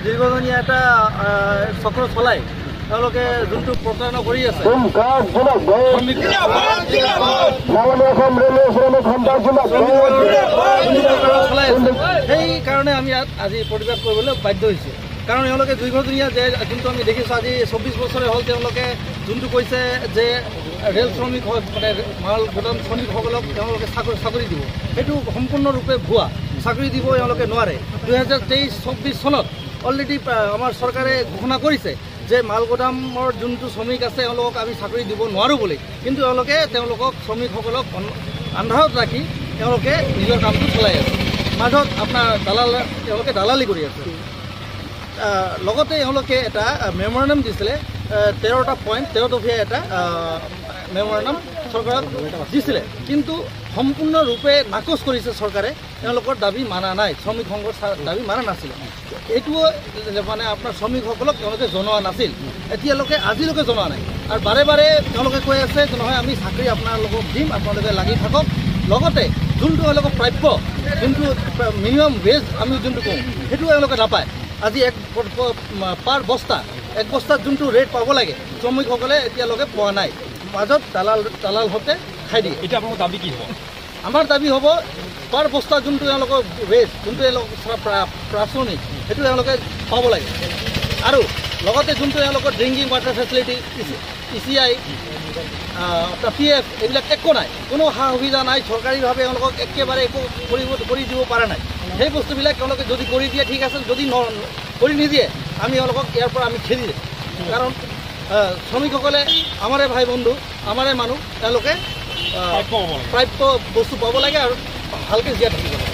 দীৰ্ঘদিনীয়া এটা চক্ৰ চলাই তেওঁলোকে যোনটো প্ৰতাৰণা কৰি আছে সেই কাৰণে আমি ইয়াত আজি প্ৰতিবাদ কৰিবলৈ বাধ্য হৈছোঁ। কাৰণ এওঁলোকে দীৰ্ঘদিনীয়া যে যোনটো আমি দেখিছোঁ আজি 24 বছৰে হ'ল তেওঁলোকে যোনটো কৈছে যে ৰেল শ্ৰমিক মানে মাল গুদাম শ্ৰমিকসকলক তেওঁলোকে চাকৰি দিব, সেইটো সম্পূৰ্ণৰূপে ভুৱা। চাকৰি দিব এওঁলোকে নোৱাৰে। 2023-24 চনত অলৰেডি আমাৰ চৰকাৰে ঘোষণা কৰিছে যে মাল গুদামৰ যোনটো শ্ৰমিক আছে এওঁলোকক আমি চাকৰি দিব নোৱাৰোঁ বুলি, কিন্তু তেওঁলোকক শ্ৰমিকসকলক আন্ধাৰত ৰাখি তেওঁলোকে নিজৰ কামটো চলাই আছে। মাজত আপোনাৰ তেওঁলোকে দালালি কৰি আছে। লগতে এওঁলোকে এটা মেমৰেণ্ডাম দিছিলে 13টা পইণ্ট 13 এটা মেমৰেণ্ডাম চৰকাৰক দিছিলে, কিন্তু সম্পূৰ্ণৰূপে নাকচ কৰিছে চৰকাৰে। তেওঁলোকৰ দাবী মানা নাই, শ্ৰমিক সংঘৰ দাবী মানা নাছিলে। এইটোও মানে আপোনাৰ শ্ৰমিকসকলক তেওঁলোকে জনোৱা নাছিল, এতিয়ালৈকে আজিলৈকে জনোৱা নাই। আৰু বাৰে বাৰে তেওঁলোকে কৈ আছে যে নহয় আমি চাকৰি আপোনালোকক দিম, আপোনালোকে লাগি থাকক। লগতে যোনটো এওঁলোকৰ প্ৰাপ্য, যোনটো মিনিমাম ৱেজ আমি যোনটো কওঁ, সেইটো এওঁলোকে নাপায়। আজি পাৰ বস্তাত যোনটো ৰেট পাব লাগে শ্ৰমিকসকলে এতিয়ালৈকে পোৱা নাই। মাজত দালালহঁতে খাই দিয়ে। এতিয়া আপোনালোকৰ দাবী কি হ'ব? আমাৰ দাবী হ'ব পাৰ বস্তা যোনটো এওঁলোকৰ ৱেজ, যোনটো এওঁলোকৰ প্ৰাথমিক, সেইটো এওঁলোকে পাব লাগে। আৰু লগতে যোনটো এওঁলোকৰ drinking water facility, ECI, PF এইবিলাক একো নাই, কোনো সা সুবিধা নাই। চৰকাৰীভাৱে এওঁলোকক একেবাৰে একো কৰি দিব পৰা নাই। সেই বস্তুবিলাক তেওঁলোকে যদি কৰি দিয়ে ঠিক আছে, যদি কৰি নিদিয়ে আমি এওঁলোকক ইয়াৰ পৰা আমি খেদি দিম। কাৰণ শ্ৰমিকসকলে আমাৰে ভাই বন্ধু, আমাৰে মানুহ, তেওঁলোকে প্ৰাপ্য বস্তু পাব লাগে আৰু ভালকৈ জীয়াই থাকিব লাগে।